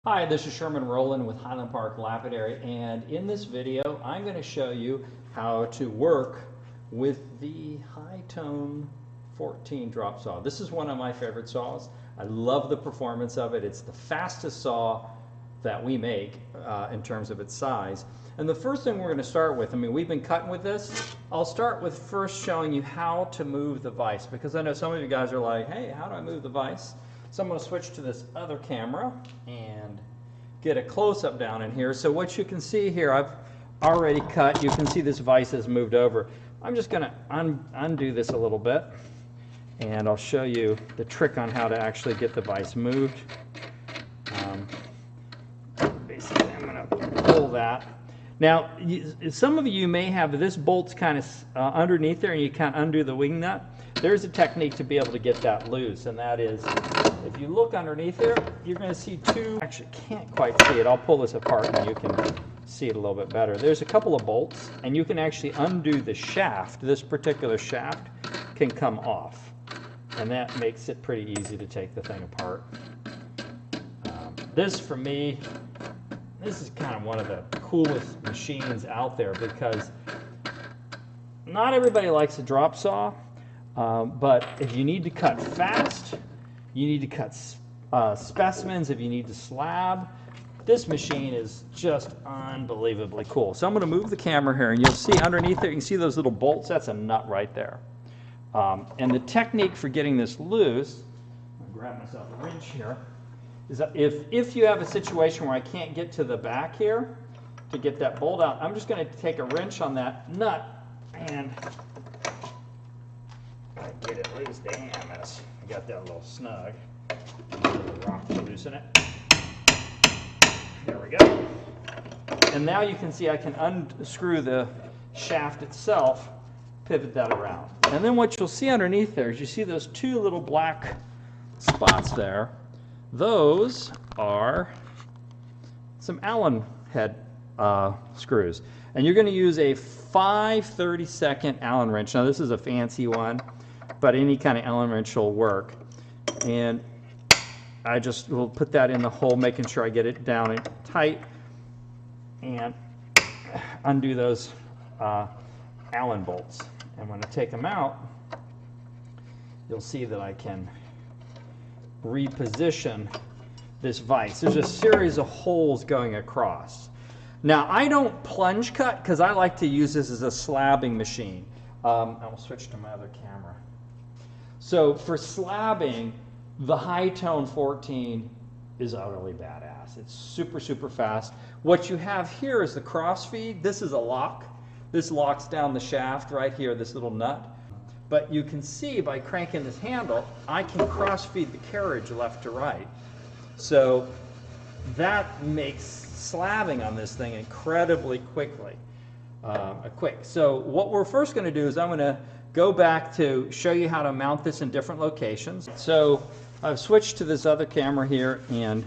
Hi, this is Sherman Rowland with Highland Park Lapidary, and in this video I'm going to show you how to work with the HighTone 14 Drop Saw. This is one of my favorite saws. I love the performance of it. It's the fastest saw that we make in terms of its size. And the first thing we're going to start with, we've been cutting with this. I'll start with first showing you how to move the vise, because I know some of you guys are like, hey, how do I move the vise? So I'm going to switch to this other camera and get a close-up down in here. So what you can see here, I've already cut. You can see this vise has moved over. I'm just going to undo this a little bit, and I'll show you the trick on how to actually get the vise moved. Basically, I'm going to pull that. Now, some of you may have this bolt's kind of underneath there, and you can't undo the wing nut. There's a technique to be able to get that loose, and that is, if you look underneath there, you're going to see two, actually can't quite see it. I'll pull this apart and you can see it a little bit better. There's a couple of bolts, and you can actually undo the shaft. This particular shaft can come off, and that makes it pretty easy to take the thing apart. This, for me, this is kind of one of the coolest machines out there, because not everybody likes a drop saw, but if you need to cut fast, you need to cut specimens, if you need to slab, this machine is just unbelievably cool. So I'm going to move the camera here, and you'll see underneath there, you can see those little bolts. That's a nut right there. And the technique for getting this loose, I'll grab myself a wrench here, is that if you have a situation where I can't get to the back here to get that bolt out, I'm just going to take a wrench on that nut and get it loose. Damn, I got that a little snug. A little rock to loosen it. There we go. And now you can see I can unscrew the shaft itself, pivot that around. And then what you'll see underneath there is you see those two little black spots there. Those are some Allen head screws. And you're going to use a 5/32 Allen wrench. Now this is a fancy one, but any kind of Allen wrench will work. And I just will put that in the hole, making sure I get it down and tight, and undo those Allen bolts. And when I take them out, you'll see that I can reposition this vise. There's a series of holes going across. Now, I don't plunge cut because I like to use this as a slabbing machine. I'll switch to my other camera. So for slabbing, the HighTone 14 is utterly badass. It's super, super fast. What you have here is the cross feed. This is a lock. This locks down the shaft right here, this little nut. But you can see by cranking this handle, I can cross feed the carriage left to right. So that makes slabbing on this thing incredibly quick. So what we're first going to do is I'm going to go back to show you how to mount this in different locations. So I've switched to this other camera here, and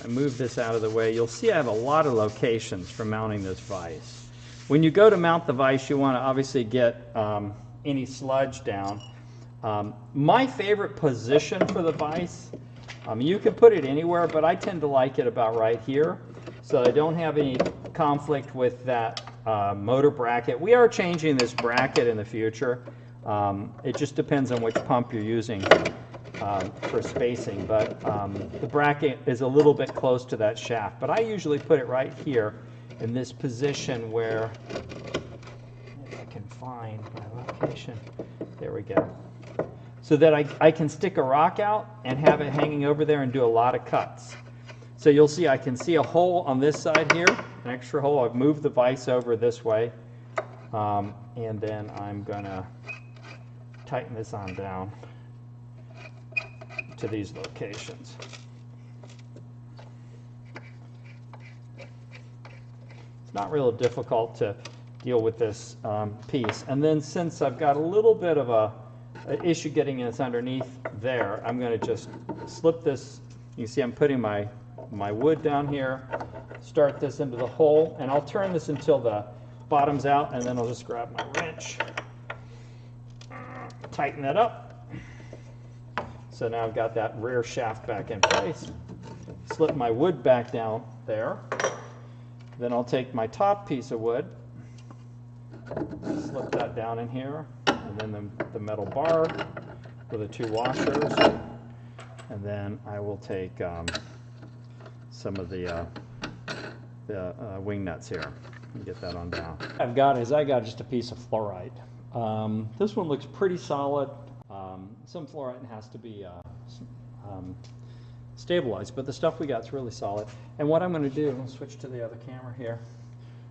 I move this out of the way. You'll see I have a lot of locations for mounting this vise. When you go to mount the vise, you want to obviously get any sludge down. My favorite position for the vise, you can put it anywhere, but I tend to like it about right here, so I don't have any conflict with that motor bracket. We are changing this bracket in the future. It just depends on which pump you're using for spacing, but the bracket is a little bit close to that shaft. But I usually put it right here in this position where, if I can find my location, there we go, so that I can stick a rock out and have it hanging over there and do a lot of cuts. So you'll see I can see a hole on this side here, an extra hole. I've moved the vise over this way, and then I'm going to tighten this on down to these locations. It's not real difficult to deal with this piece. And then since I've got a little bit of an issue getting this underneath there, I'm going to just slip this. You can see I'm putting my wood down here, start this into the hole, and I'll turn this until the bottom's out, and then I'll just grab my wrench, tighten that up. So now I've got that rear shaft back in place. slip my wood back down there. Then I'll take my top piece of wood, slip that down in here, and then the metal bar with the 2 washers. And then I will take some of the wing nuts here and get that on down. I got just a piece of fluorite. This one looks pretty solid. Some fluorite has to be stabilized, but the stuff we got is really solid. And what I'm going to do, I'll switch to the other camera here.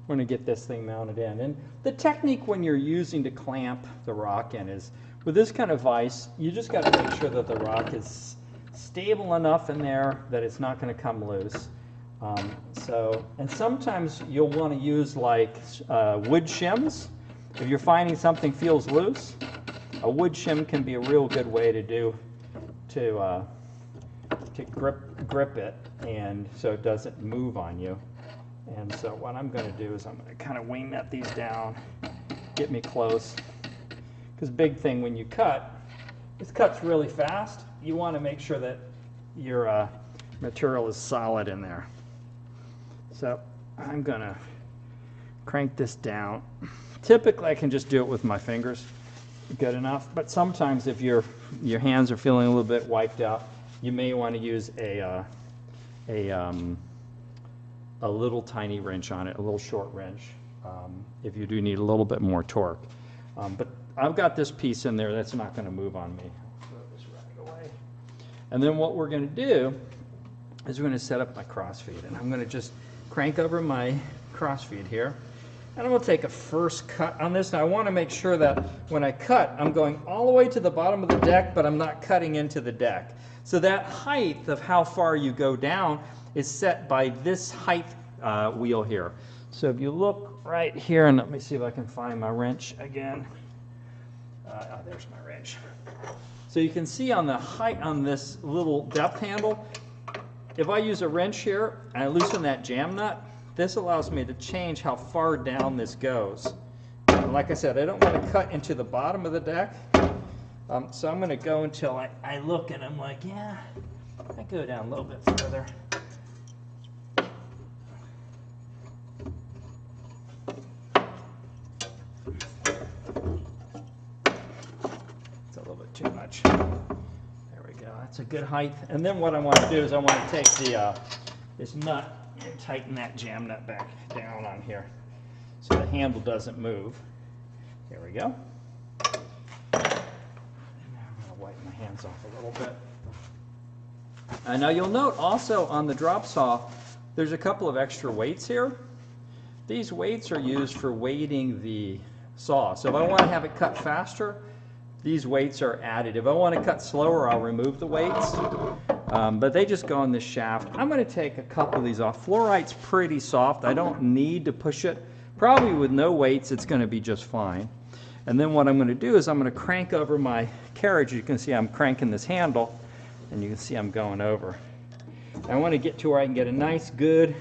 We're going to get this thing mounted in. And the technique when you're using to clamp the rock in is, with this kind of vise, you just got to make sure that the rock is stable enough in there that it's not going to come loose. And sometimes you'll want to use like wood shims. If you're finding something feels loose, a wood shim can be a real good way to grip it, and so it doesn't move on you. And so what I'm going to do is I'm going to kind of wing nut these down, get me close. Because big thing when you cut, this cuts really fast. You want to make sure that your material is solid in there. So I'm going to crank this down. Typically I can just do it with my fingers, good enough. But sometimes if your hands are feeling a little bit wiped out, you may want to use a little tiny wrench on it, a little short wrench, if you do need a little bit more torque. But I've got this piece in there that's not going to move on me. I'll throw this right away. And then what we're going to do is we're going to set up my crossfeed, and I'm going to just crank over my crossfeed here, and I'm going to take a first cut on this. Now I want to make sure that when I cut, I'm going all the way to the bottom of the deck, but I'm not cutting into the deck. So that height of how far you go down is set by this height wheel here. So if you look right here, and let me see if I can find my wrench again. Oh, there's my wrench. So you can see on the height on this little depth handle, if I use a wrench here and I loosen that jam nut, this allows me to change how far down this goes. And like I said, I don't want to cut into the bottom of the deck. So I'm going to go until I look and I'm like, yeah, I go down a little bit further. It's a little bit too much. There we go. That's a good height. And then what I want to do is I want to take this nut and tighten that jam nut back down on here so the handle doesn't move. Here we go. Wipe my hands off a little bit. Now you'll note also on the drop saw there's a couple of extra weights here. These weights are used for weighting the saw. So if I want to have it cut faster, these weights are added. If I want to cut slower, I'll remove the weights. But they just go on this shaft. I'm going to take a couple of these off. Fluorite's pretty soft. I don't need to push it. Probably with no weights it's going to be just fine. And then what I'm going to do is I'm going to crank over my carriage. You can see I'm cranking this handle, and you can see I'm going over. I want to get to where I can get a nice good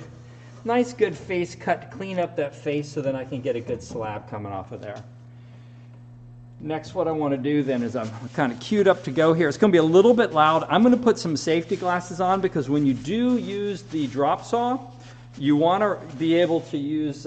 face cut to clean up that face so then I can get a good slab coming off of there. Next, what I want to do then is I'm kind of queued up to go here. It's going to be a little bit loud. I'm going to put some safety glasses on because when you do use the drop saw, you want to be able to use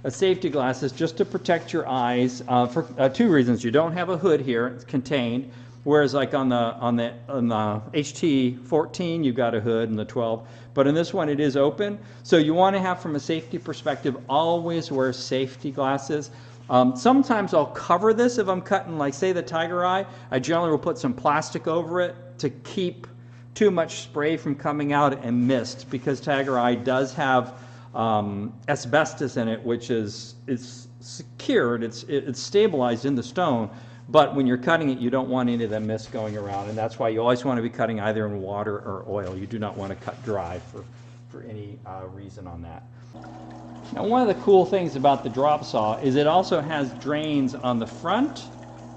safety glasses just to protect your eyes for 2 reasons. You don't have a hood here; it's contained. Whereas, like on the HT14, you've got a hood, and the 12. But in this one, it is open. So you want to have, from a safety perspective, always wear safety glasses. Sometimes I'll cover this if I'm cutting, like say the tiger eye. I generally will put some plastic over it to keep too much spray from coming out and mist, because tiger eye does have asbestos in it, which is secured, it's stabilized in the stone, but when you're cutting it you don't want any of the mist going around, and that's why you always want to be cutting either in water or oil. You do not want to cut dry for any reason on that. Now one of the cool things about the drop saw is it also has drains on the front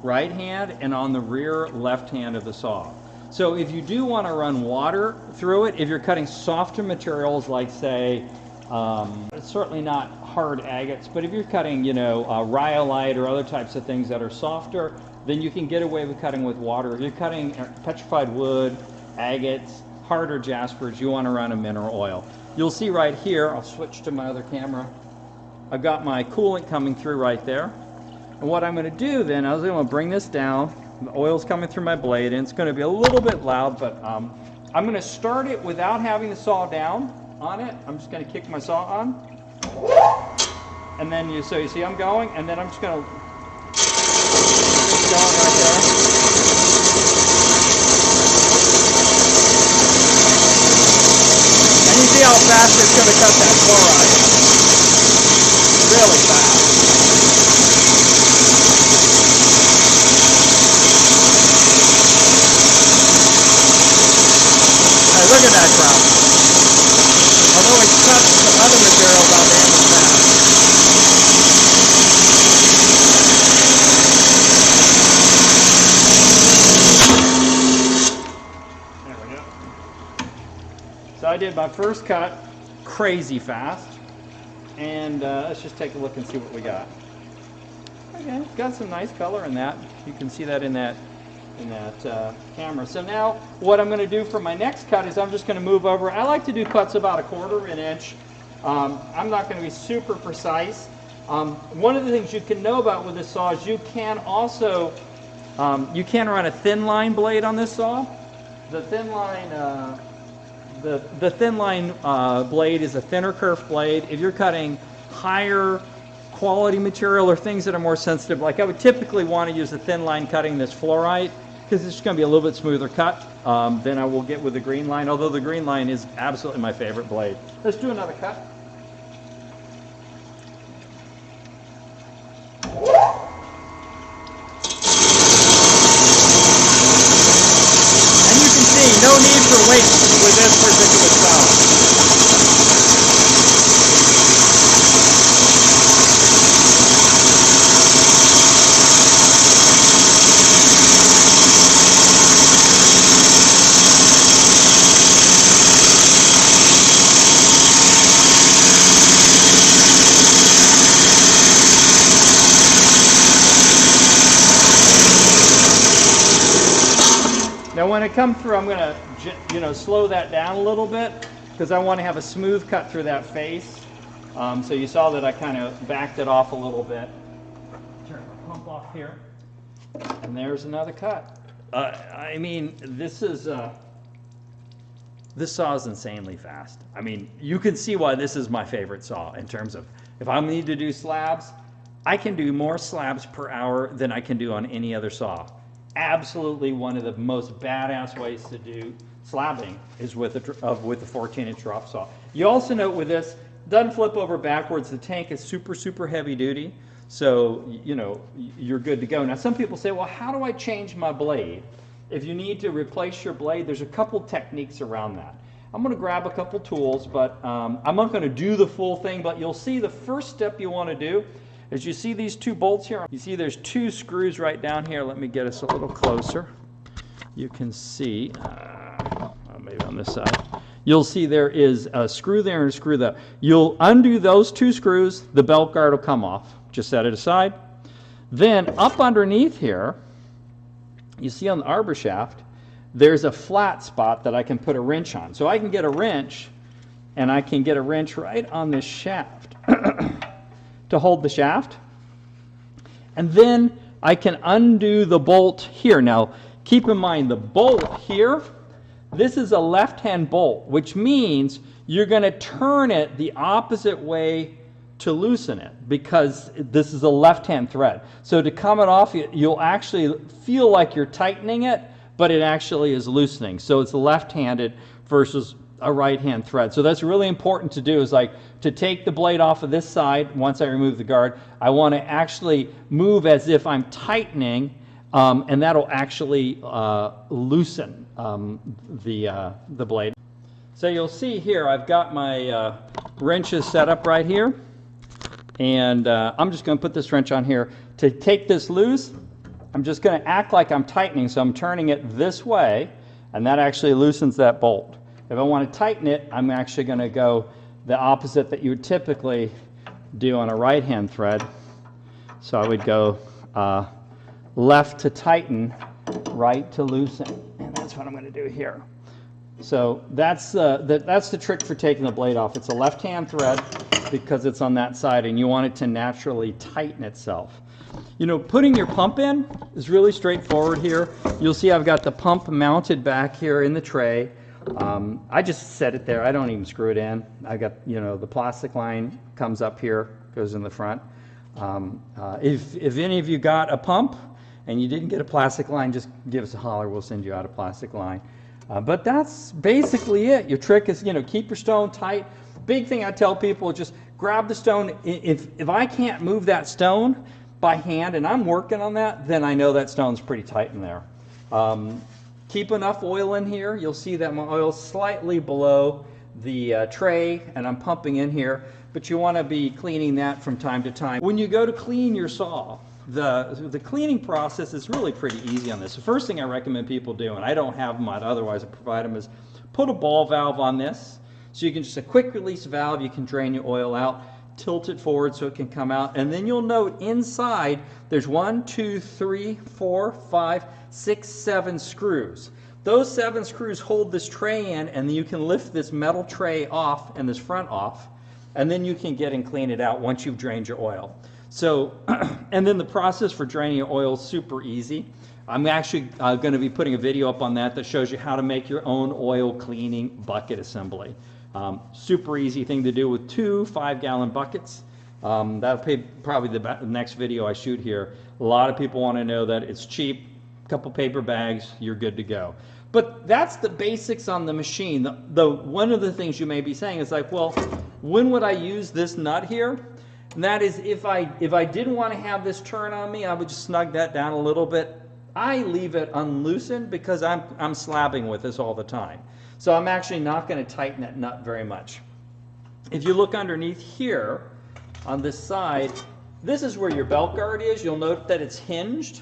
right hand and on the rear left hand of the saw. So if you do want to run water through it, if you're cutting softer materials like say it's certainly not hard agates, but if you're cutting, rhyolite or other types of things that are softer, then you can get away with cutting with water. If you're cutting petrified wood, agates, harder jaspers, you want to run a mineral oil. You'll see right here, I'll switch to my other camera, I've got my coolant coming through right there. And what I'm going to do then, I was going to bring this down, the oil's coming through my blade, and it's going to be a little bit loud, but I'm going to start it without having the saw down on it. I'm just going to kick my saw on. And then you see I'm going, and then I'm just going to going right there. And you see how fast it's going to cut that chloride. Really fast. Hey, look at that crowd. Although it cuts the other material about damn as fast. So I did my first cut crazy fast, and let's just take a look and see what we got. Okay, it's got some nice color in that. You can see that in that camera. So now what I'm going to do for my next cut is I'm just going to move over. I like to do cuts about 1/4 of an inch. I'm not going to be super precise. One of the things you can know about with this saw is you can also you can run a thin line blade on this saw. The thin line the thin line blade is a thinner kerf blade. If you're cutting higher quality material or things that are more sensitive, like I would typically want to use a thin line cutting this fluorite because it's going to be a little bit smoother cut than I will get with the green line, although the green line is absolutely my favorite blade. Let's do another cut. No need for weight with this particular saw. Now when I come through, I'm going to slow that down a little bit because I want to have a smooth cut through that face. So you saw that I kind of backed it off a little bit. Turn the pump off here, and there's another cut. I mean, this saw is insanely fast. I mean, you can see why this is my favorite saw in terms of if I need to do slabs, I can do more slabs per hour than I can do on any other saw. Absolutely one of the most badass ways to do slabbing is with the 14-inch drop saw. You also note with this, doesn't flip over backwards. The tank is super heavy duty, so you're good to go. Now some people say, well, how do I change my blade? If you need to replace your blade, there's a couple techniques around that. I'm going to grab a couple tools, but I'm not going to do the full thing, but you'll see the first step you want to do is you see these two bolts here. You see there's two screws right down here. Let me get us a little closer. You can see, maybe on this side, you'll see there is a screw there and a screw there. You'll undo those two screws, the belt guard will come off. Just set it aside. Then up underneath here, you see on the arbor shaft, there's a flat spot that I can put a wrench on. So I can get a wrench, and I can get a wrench right on this shaft to hold the shaft. And then I can undo the bolt here. Now, keep in mind the bolt here, this is a left-hand bolt, which means you're going to turn it the opposite way to loosen it because this is a left-hand thread. So to come it off, you'll actually feel like you're tightening it, but it actually is loosening. So it's left-handed versus a right-hand thread. So that's really important to do, is like to take the blade off of this side. Once I remove the guard, I want to actually move as if I'm tightening, and that'll actually loosen the blade. So you'll see here I've got my wrenches set up right here, and I'm just going to put this wrench on here. To take this loose, I'm just going to act like I'm tightening, so I'm turning it this way, and that actually loosens that bolt. If I want to tighten it, I'm actually going to go the opposite that you would typically do on a right-hand thread. So I would go left to tighten, right to loosen. And that's what I'm going to do here. So that's the trick for taking the blade off. It's a left-hand thread because it's on that side, and you want it to naturally tighten itself. You know, putting your pump in is really straightforward here. You'll see I've got the pump mounted back here in the tray. I just set it there. I don't even screw it in. I got, you know, the plastic line comes up here, goes in the front. If any of you got a pump and you didn't get a plastic line, just give us a holler. We'll send you out a plastic line. But that's basically it. Your trick is, you know, keep your stone tight. Big thing I tell people is just grab the stone. If I can't move that stone by hand and I'm working on that, then I know that stone's pretty tight in there. Keep enough oil in here. You'll see that my oil's slightly below the tray, and I'm pumping in here, but you want to be cleaning that from time to time. When you go to clean your saw, the cleaning process is really pretty easy on this. The first thing I recommend people do, and I don't have them, otherwise I provide them, is put a ball valve on this. So you can just a quick release valve, you can drain your oil out, tilt it forward so it can come out, and then you'll note inside there's 1, 2, 3, 4, 5, 6, 7 screws. Those 7 screws hold this tray in, and then you can lift this metal tray off and this front off, and then you can get and clean it out once you've drained your oil. So, and then the process for draining your oil is super easy. I'm actually going to be putting a video up on that shows you how to make your own oil cleaning bucket assembly. Super easy thing to do with 2 5-gallon buckets. That'll be probably the next video I shoot here. A lot of people want to know that it's cheap, a couple paper bags, you're good to go. But that's the basics on the machine. One of the things you may be saying is like, well, when would I use this nut here? And that is if I didn't want to have this turn on me, I would just snug that down a little bit. I leave it unloosened because I'm slabbing with this all the time. So I'm actually not going to tighten that nut very much. If you look underneath here on this side, this is where your belt guard is. You'll note that it's hinged,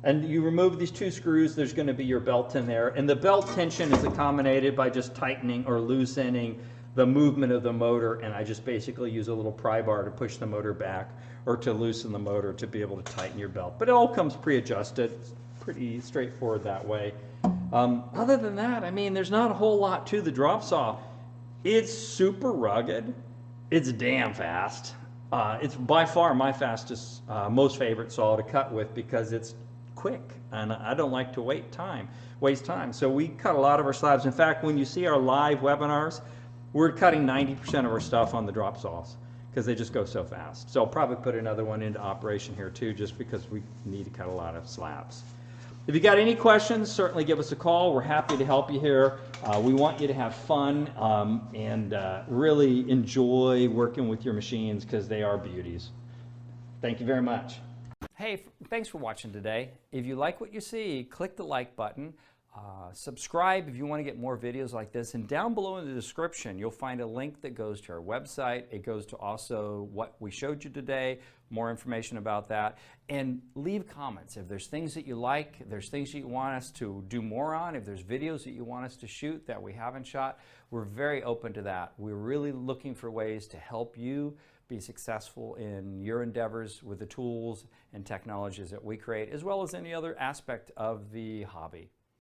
and you remove these 2 screws, there's going to be your belt in there. And the belt tension is accommodated by just tightening or loosening the movement of the motor, and I just basically use a little pry bar to push the motor back or to loosen the motor to be able to tighten your belt. But it all comes pre-adjusted. It's pretty straightforward that way. Other than that, I mean, there's not a whole lot to the drop saw. It's super rugged. It's damn fast. It's by far my fastest, most favorite saw to cut with because it's quick, and I don't like to waste time. So we cut a lot of our slabs. In fact, when you see our live webinars, we're cutting 90% of our stuff on the drop saws because they just go so fast. So I'll probably put another one into operation here too, just because we need to cut a lot of slabs. If you got any questions, certainly give us a call. We're happy to help you here. We want you to have fun and really enjoy working with your machines because they are beauties. Thank you very much. Hey, thanks for watching today. If you like what you see, click the like button. Subscribe if you want to get more videos like this, and down below in the description you'll find a link that goes to our website. It goes to also what we showed you today, more information about that, and leave comments if there's things that you like, if there's things that you want us to do more on, if there's videos that you want us to shoot that we haven't shot. We're very open to that. We're really looking for ways to help you be successful in your endeavors with the tools and technologies that we create, as well as any other aspect of the hobby.